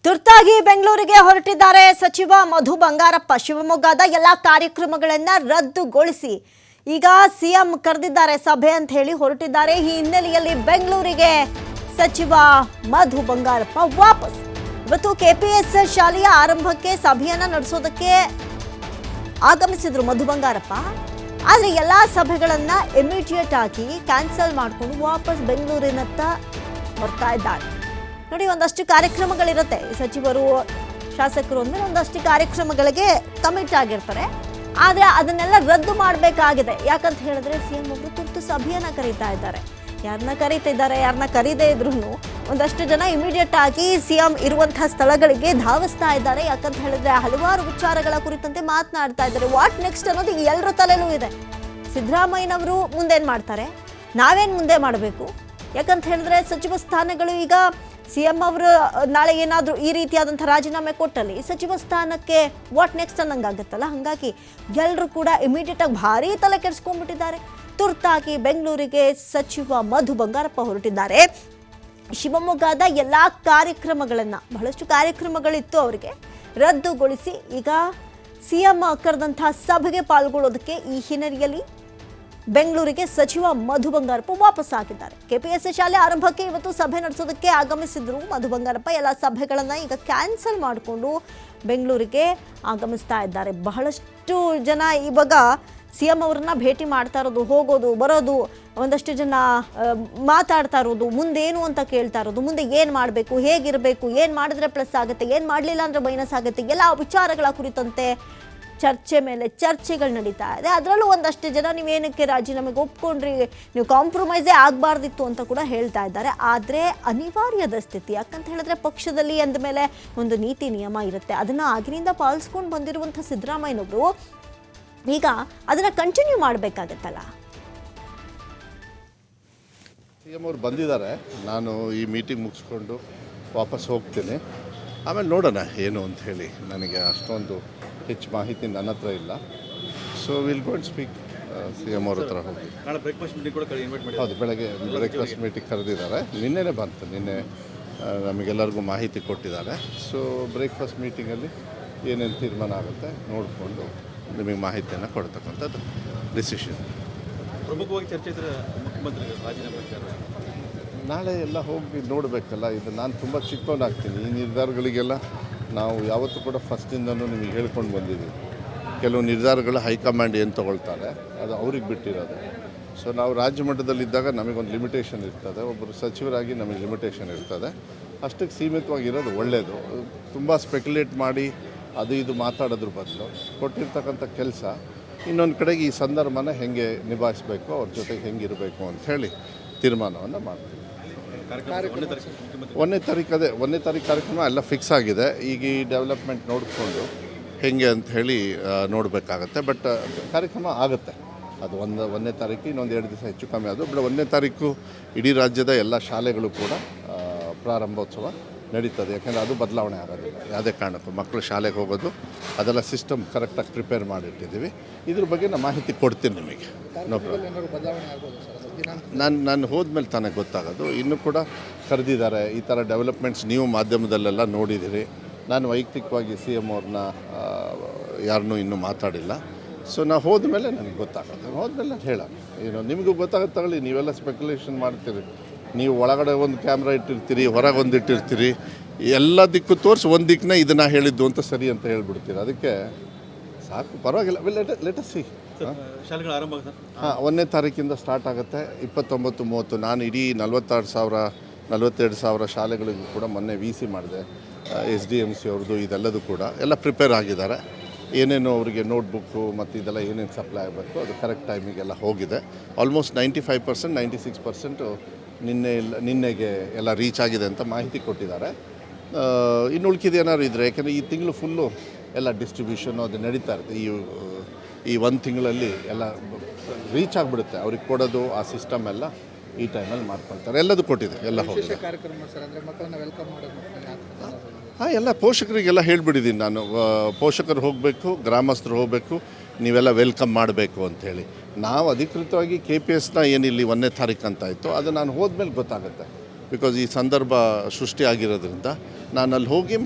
ತುರ್ತಾಗಿ ಬೆಂಗಳೂರಿಗೆ ಹೊರಟಿದ್ದಾರೆ ಸಚಿವ ಮಧು ಬಂಗಾರಪ್ಪ. ಶಿವಮೊಗ್ಗದ ಎಲ್ಲ ಕಾರ್ಯಕ್ರಮಗಳನ್ನ ರದ್ದುಗೊಳಿಸಿ ಈಗ ಸಿಎಂ ಕರೆದಿದ್ದಾರೆ ಸಭೆ ಅಂತ ಹೇಳಿ ಹೊರಟಿದ್ದಾರೆ. ಈ ಹಿನ್ನೆಲೆಯಲ್ಲಿ ಬೆಂಗಳೂರಿಗೆ ಸಚಿವ ಮಧು ಬಂಗಾರಪ್ಪ ವಾಪಸ್. ಇವತ್ತು ಕೆಪಿಎಸ್ ಶಾಲೆಯ ಆರಂಭಕ್ಕೆ ಸಭೆಯನ್ನ ನಡೆಸೋದಕ್ಕೆ ಆಗಮಿಸಿದ್ರು ಮಧು ಬಂಗಾರಪ್ಪ. ಆದರೆ ಎಲ್ಲ ಸಭೆಗಳನ್ನ ಇಮಿಡಿಯೇಟ್ ಆಗಿ ಕ್ಯಾನ್ಸಲ್ ಮಾಡಿಕೊಂಡು ವಾಪಸ್ ಬೆಂಗಳೂರಿನತ್ತ ಬರ್ತಾ ಇದ್ದಾರೆ. ನೋಡಿ, ಒಂದಷ್ಟು ಕಾರ್ಯಕ್ರಮಗಳಿರುತ್ತೆ. ಈ ಸಚಿವರು ಶಾಸಕರು ಅಂದರೆ ಒಂದಷ್ಟು ಕಾರ್ಯಕ್ರಮಗಳಿಗೆ ಕಮಿಟ್ ಆಗಿರ್ತಾರೆ. ಆದರೆ ಅದನ್ನೆಲ್ಲ ರದ್ದು ಮಾಡಬೇಕಾಗಿದೆ. ಯಾಕಂತ ಹೇಳಿದ್ರೆ ಸಿಎಂ ಅವರು ತುರ್ತು ಸಭೆಯನ್ನ ಕರೀತಾ ಇದ್ದಾರೆ. ಯಾರನ್ನ ಕರೀದೇ ಇದ್ರೂ ಒಂದಷ್ಟು ಜನ ಇಮಿಡಿಯೇಟ್ ಆಗಿ ಸಿಎಂ ಇರುವಂತಹ ಸ್ಥಳಗಳಿಗೆ ಧಾವಿಸ್ತಾ ಇದ್ದಾರೆ. ಯಾಕಂತ ಹೇಳಿದ್ರೆ ಹಲವಾರು ವಿಚಾರಗಳ ಕುರಿತಂತೆ ಮಾತನಾಡ್ತಾ ಇದ್ದಾರೆ. ವಾಟ್ ನೆಕ್ಸ್ಟ್ ಅನ್ನೋದು ಎಲ್ಲರ ತಲೆಯಲ್ಲೂ ಇದೆ. ಸಿದ್ದರಾಮಯ್ಯನವರು ಮುಂದೇನು ಮಾಡ್ತಾರೆ, ನಾವೇನು ಮುಂದೆ ಮಾಡಬೇಕು? ಯಾಕಂತ ಹೇಳಿದ್ರೆ ಸಚಿವ ಸ್ಥಾನಗಳು ಈಗ ಸಿಎಂ ಅವರು ನಾಳೆ ಏನಾದರೂ ಈ ರೀತಿಯಾದಂಥ ರಾಜೀನಾಮೆ ಕೊಟ್ಟಲ್ಲಿ ಸಚಿವ ಸ್ಥಾನಕ್ಕೆ ವಾಟ್ ನೆಕ್ಸ್ಟ್ ಅನ್ನಂಗಾಗತ್ತಲ್ಲ. ಹಾಗಾಗಿ ಎಲ್ಲರೂ ಕೂಡ ಇಮಿಡಿಯೇಟ್ ಆಗಿ ಭಾರಿ ತಲೆ ಕೆಡಿಸ್ಕೊಂಡ್ಬಿಟ್ಟಿದ್ದಾರೆ. ತುರ್ತಾಗಿ ಬೆಂಗಳೂರಿಗೆ ಸಚಿವ ಮಧು ಬಂಗಾರಪ್ಪ ಹೊರಟಿದ್ದಾರೆ. ಶಿವಮೊಗ್ಗದ ಎಲ್ಲ ಕಾರ್ಯಕ್ರಮಗಳನ್ನು, ಬಹಳಷ್ಟು ಕಾರ್ಯಕ್ರಮಗಳಿತ್ತು ಅವರಿಗೆ, ರದ್ದುಗೊಳಿಸಿ ಈಗ ಸಿಎಂ ಕರೆದಂಥ ಸಭೆಗೆ ಪಾಲ್ಗೊಳ್ಳೋದಕ್ಕೆ ಈ ಹಿನ್ನೆಲೆಯಲ್ಲಿ ಬೆಂಗಳೂರಿಗೆ ಸಚಿವ ಮಧು ಬಂಗಾರಪ್ಪ ವಾಪಸ್ ಆಗಿದ್ದಾರೆ. ಕೆಪಿಎಸ್ ಶಾಲೆ ಆರಂಭಕ್ಕೆ ಇವತ್ತು ಸಭೆ ನಡೆಸೋದಕ್ಕೆ ಆಗಮಿಸಿದ್ರು ಮಧು ಬಂಗಾರಪ್ಪ. ಎಲ್ಲ ಸಭೆಗಳನ್ನು ಈಗ ಕ್ಯಾನ್ಸಲ್ ಮಾಡಿಕೊಂಡು ಬೆಂಗಳೂರಿಗೆ ಆಗಮಿಸ್ತಾ ಇದ್ದಾರೆ. ಬಹಳಷ್ಟು ಜನ ಇವಾಗ ಸಿಎಂ ಅವ್ರನ್ನ ಭೇಟಿ ಮಾಡ್ತಾ ಇರೋದು, ಹೋಗೋದು ಬರೋದು, ಒಂದಷ್ಟು ಜನ ಮಾತಾಡ್ತಾ ಇರೋದು, ಮುಂದೇನು ಅಂತ ಕೇಳ್ತಾ ಇರೋದು, ಮುಂದೆ ಏನು ಮಾಡಬೇಕು, ಹೇಗಿರಬೇಕು, ಏನು ಮಾಡಿದ್ರೆ ಪ್ಲಸ್ ಆಗುತ್ತೆ, ಏನು ಮಾಡಲಿಲ್ಲ ಅಂದರೆ ಮೈನಸ್ ಆಗುತ್ತೆ, ಎಲ್ಲ ವಿಚಾರಗಳ ಕುರಿತಂತೆ ಚರ್ಚೆ ಮೇಲೆ ಚರ್ಚೆಗಳು ನಡೀತಾ ಇದೆ. ಅದರಲ್ಲೂ ಒಂದಷ್ಟು ಜನ ನೀವೇನಕ್ಕೆ ರಾಜೀನಾಮೆಗೆ ಒಪ್ಕೊಂಡ್ರಿ, ನೀವು ಕಾಂಪ್ರಮೈಸೇ ಆಗಬಾರ್ದಿತ್ತು ಅಂತ ಕೂಡ ಹೇಳ್ತಾ ಇದ್ದಾರೆ. ಆದರೆ ಅನಿವಾರ್ಯದ ಸ್ಥಿತಿ. ಯಾಕಂತ ಹೇಳಿದ್ರೆ ಪಕ್ಷದಲ್ಲಿ ಅಂದ ಮೇಲೆ ಒಂದು ನೀತಿ ನಿಯಮ ಇರುತ್ತೆ. ಅದನ್ನು ಆಗಿನಿಂದ ಪಾಲಿಸ್ಕೊಂಡು ಬಂದಿರುವಂಥ ಸಿದ್ದರಾಮಯ್ಯನವರು ಈಗ ಅದನ್ನು ಕಂಟಿನ್ಯೂ ಮಾಡಬೇಕಾಗತ್ತಲ್ಲ. ಸಿಎಂ ಅವ್ರು ಬಂದಿದ್ದಾರೆ. ನಾನು ಈ ಮೀಟಿಂಗ್ ಮುಗಿಸ್ಕೊಂಡು ವಾಪಸ್ ಹೋಗ್ತೀನಿ. ಆಮೇಲೆ ನೋಡೋಣ ಏನು ಅಂತ ಹೇಳಿ. ನನಗೆ ಅಷ್ಟೊಂದು ಹೆಚ್ಚು ಮಾಹಿತಿ ನನ್ನ ಹತ್ರ ಇಲ್ಲ. So will go and speak CM ಅವ್ರ ಹತ್ರ ಹೋಗಿ. ನಾಳೆ ಬ್ರೇಕ್ಫಾಸ್ಟ್ ಮೀಟಿಂಗ್ ಕೂಡ ಇನ್ವೈಟ್ ಮಾಡಿ. ಹೌದು, ಬೆಳಗ್ಗೆ ಬ್ರೇಕ್ಫಾಸ್ಟ್ ಮೀಟಿಂಗ್ ಕರೆದಿದ್ದಾರೆ. ನಿನ್ನೆನೇ ಬಂತು. ನಿನ್ನೆ ನಮಗೆಲ್ಲರಿಗೂ ಮಾಹಿತಿ ಕೊಟ್ಟಿದ್ದಾರೆ. ಸೊ ಬ್ರೇಕ್ಫಾಸ್ಟ್ ಮೀಟಿಂಗಲ್ಲಿ ಏನೇನು ತೀರ್ಮಾನ ಆಗುತ್ತೆ ನೋಡಿಕೊಂಡು ನಿಮಗೆ ಮಾಹಿತಿಯನ್ನು ಕೊಡ್ತಕ್ಕಂಥದ್ದು ಡಿಸಿಷನ್. ಪ್ರಮುಖವಾಗಿ ಚರ್ಚೆ ಇದ್ದರೆ ಮುಖ್ಯಮಂತ್ರಿ ರಾಜೀನಾಮೆ ವಿಚಾರ ನಾಳೆ ಎಲ್ಲ ಹೋಗಿ ನೋಡಬೇಕಲ್ಲ. ಇದು ನಾನು ತುಂಬ ಚಿಕ್ಕವನಾಗ್ತೀನಿ. ಈ ನಿರ್ಧಾರಗಳಿಗೆಲ್ಲ ನಾವು ಯಾವತ್ತೂ ಕೂಡ ಫಸ್ಟಿಂದನೂ ನಿಮಗೆ ಹೇಳ್ಕೊಂಡು ಬಂದಿದ್ದೀವಿ. ಕೆಲವು ನಿರ್ಧಾರಗಳು ಹೈಕಮಾಂಡ್ ಏನು ತೊಗೊಳ್ತಾರೆ ಅದು ಅವ್ರಿಗೆ ಬಿಟ್ಟಿರೋದು. ಸೊ ನಾವು ರಾಜ್ಯ ಮಟ್ಟದಲ್ಲಿದ್ದಾಗ ನಮಗೊಂದು ಲಿಮಿಟೇಷನ್ ಇರ್ತದೆ, ಒಬ್ಬರು ಸಚಿವರಾಗಿ ನಮಗೆ ಲಿಮಿಟೇಷನ್ ಇರ್ತದೆ. ಅಷ್ಟಕ್ಕೆ ಸೀಮಿತವಾಗಿರೋದು ಒಳ್ಳೆಯದು. ತುಂಬ ಸ್ಪೆಕ್ಯುಲೇಟ್ ಮಾಡಿ ಅದು ಇದು ಮಾತಾಡೋದ್ರ ಬದಲು ಕೊಟ್ಟಿರ್ತಕ್ಕಂಥ ಕೆಲಸ ಇನ್ನೊಂದು ಕಡೆಗೆ ಈ ಸಂದರ್ಭನ ಹೆಂಗೆ ನಿಭಾಯಿಸಬೇಕು, ಅವ್ರ ಜೊತೆಗೆ ಹೆಂಗಿರಬೇಕು ಅಂಥೇಳಿ ತೀರ್ಮಾನವನ್ನು ಮಾಡ್ತೀವಿ. ಒಂದನೇ ತಾರೀಕು ಕಾರ್ಯಕ್ರಮ ಎಲ್ಲ ಫಿಕ್ಸ್ ಆಗಿದೆ. ಈಗ ಈ ಡೆವಲಪ್ಮೆಂಟ್ ನೋಡಿಕೊಂಡು ಹೆಂಗೆ ಅಂತ ಹೇಳಿ ನೋಡಬೇಕಾಗತ್ತೆ. ಬಟ್ ಕಾರ್ಯಕ್ರಮ ಆಗುತ್ತೆ. ಅದು ಒಂದನೇ ತಾರೀಕು, ಇನ್ನೊಂದು 2 ದಿವಸ ಹೆಚ್ಚು ಕಮ್ಮಿ ಆದರೂ. ಬಟ್ 1ನೇ ತಾರೀಕು ಇಡೀ ರಾಜ್ಯದ ಎಲ್ಲ ಶಾಲೆಗಳು ಕೂಡ ಪ್ರಾರಂಭೋತ್ಸವ ನಡೀತದೆ. ಯಾಕೆಂದರೆ ಅದು ಬದಲಾವಣೆ ಆಗೋದಿಲ್ಲ ಯಾವುದೇ ಕಾರಣಕ್ಕೂ. ಮಕ್ಕಳು ಶಾಲೆಗೆ ಹೋಗೋದು ಅದೆಲ್ಲ ಸಿಸ್ಟಮ್ ಕರೆಕ್ಟಾಗಿ ಪ್ರಿಪೇರ್ ಮಾಡಿಟ್ಟಿದ್ದೀವಿ. ಇದ್ರ ಬಗ್ಗೆ ನಾನು ಮಾಹಿತಿ ಕೊಡ್ತೀನಿ ನಿಮಗೆ. ನಾನು ಹೋದ್ಮೇಲೆ ತಾನೇ ಗೊತ್ತಾಗೋದು. ಇನ್ನೂ ಕೂಡ ಕರೆದಿದ್ದಾರೆ. ಈ ಥರ ಡೆವಲಪ್ಮೆಂಟ್ಸ್ ನೀವು ಮಾಧ್ಯಮದಲ್ಲೆಲ್ಲ ನೋಡಿದ್ದೀರಿ. ನಾನು ವೈಯಕ್ತಿಕವಾಗಿ ಸಿಎಂ ಅವ್ರನ್ನ ಯಾರನ್ನೂ ಇನ್ನೂ ಮಾತಾಡಿಲ್ಲ. ಸೊ ನಾವು ಹೋದ್ಮೇಲೆ ನನಗೆ ಗೊತ್ತಾಗುತ್ತೆ. ಹೋದ್ಮೇಲೆ ನಾನು ಹೇಳೋಣ. ಏನು ನಿಮಗೂ ಗೊತ್ತಾಗುತ್ತೆ ತಗೊಳ್ಳಿ. ನೀವೆಲ್ಲ ಸ್ಪೆಕ್ಯುಲೇಷನ್ ಮಾಡ್ತೀರಿ. ನೀವು ಒಳಗಡೆ ಒಂದು ಕ್ಯಾಮ್ರಾ ಇಟ್ಟಿರ್ತೀರಿ, ಹೊರಗೆ ಒಂದು ಇಟ್ಟಿರ್ತೀರಿ. ಎಲ್ಲ ದಿಕ್ಕು ತೋರಿಸಿ ಒಂದು ದಿಕ್ಕನ್ನ ಇದನ್ನು ಹೇಳಿದ್ದು ಅಂತ ಸರಿ ಅಂತ ಹೇಳ್ಬಿಡ್ತೀರಿ. ಅದಕ್ಕೆ ಸಾಕು, ಪರವಾಗಿಲ್ಲ. Let us see. ಶಾಲೆಗಳ ಆರಂಭ ಹಾಂ, 1ನೇ ತಾರೀಕಿಂದ ಸ್ಟಾರ್ಟ್ ಆಗುತ್ತೆ. 29, 30. ನಾನು ಇಡೀ 42,000 ಶಾಲೆಗಳಿಗೂ ಕೂಡ ಮೊನ್ನೆ VC ಮಾಡಿದೆ. SDMC ಅವ್ರದ್ದು ಇದೆಲ್ಲದೂ ಕೂಡ ಎಲ್ಲ ಪ್ರಿಪೇರ್ ಆಗಿದ್ದಾರೆ. ಏನೇನು ಅವರಿಗೆ ನೋಟ್ಬುಕ್ಕು ಮತ್ತು ಇದೆಲ್ಲ ಏನೇನು ಸಪ್ಲೈ ಆಗಬೇಕು ಅದು ಕರೆಕ್ಟ್ ಟೈಮಿಗೆಲ್ಲ ಹೋಗಿದೆ. ಆಲ್ಮೋಸ್ಟ್ 95%, 96% ನಿನ್ನೆಗೆ ಎಲ್ಲ ರೀಚ್ ಆಗಿದೆ ಅಂತ ಮಾಹಿತಿ ಕೊಟ್ಟಿದ್ದಾರೆ. ಇನ್ನು ಉಳ್ಕಿದ್ದು ಏನಾದ್ರು ಇದ್ದರೆ, ಯಾಕೆಂದರೆ ಈ ತಿಂಗಳು ಫುಲ್ಲು ಎಲ್ಲ ಡಿಸ್ಟ್ರಿಬ್ಯೂಷನ್ನು ಅದು ನಡೀತಾ ಇರುತ್ತೆ. ಈ 1 ತಿಂಗಳಲ್ಲಿ ಎಲ್ಲ ರೀಚ್ ಆಗಿಬಿಡುತ್ತೆ. ಅವ್ರಿಗೆ ಕೊಡೋದು ಆ ಸಿಸ್ಟಮ್ ಎಲ್ಲ ಈ ಟೈಮಲ್ಲಿ ಮಾಡ್ಕೊಳ್ತಾರೆ. ಎಲ್ಲದು ಕೊಟ್ಟಿದೆ, ಎಲ್ಲ ಹೋಗಿದೆ. ಹಾಂ, ಎಲ್ಲ ಪೋಷಕರಿಗೆಲ್ಲ ಹೇಳಿಬಿಟ್ಟಿದ್ದೀನಿ ನಾನು. ಪೋಷಕರು ಹೋಗಬೇಕು, ಗ್ರಾಮಸ್ಥರು ಹೋಗಬೇಕು, ನೀವೆಲ್ಲ ವೆಲ್ಕಮ್ ಮಾಡಬೇಕು ಅಂಥೇಳಿ. ನಾವು ಅಧಿಕೃತವಾಗಿ KPSನ ಏನಿಲ್ಲಿ 1ನೇ ತಾರೀಕು ಅಂತ ಇತ್ತು, ಅದು ನಾನು ಹೋದ್ಮೇಲೆ ಗೊತ್ತಾಗುತ್ತೆ. ಬಿಕಾಸ್ ಈ ಸಂದರ್ಭ ಸೃಷ್ಟಿ ಆಗಿರೋದ್ರಿಂದ ನಾನು ಅಲ್ಲಿ ಹೋಗಿ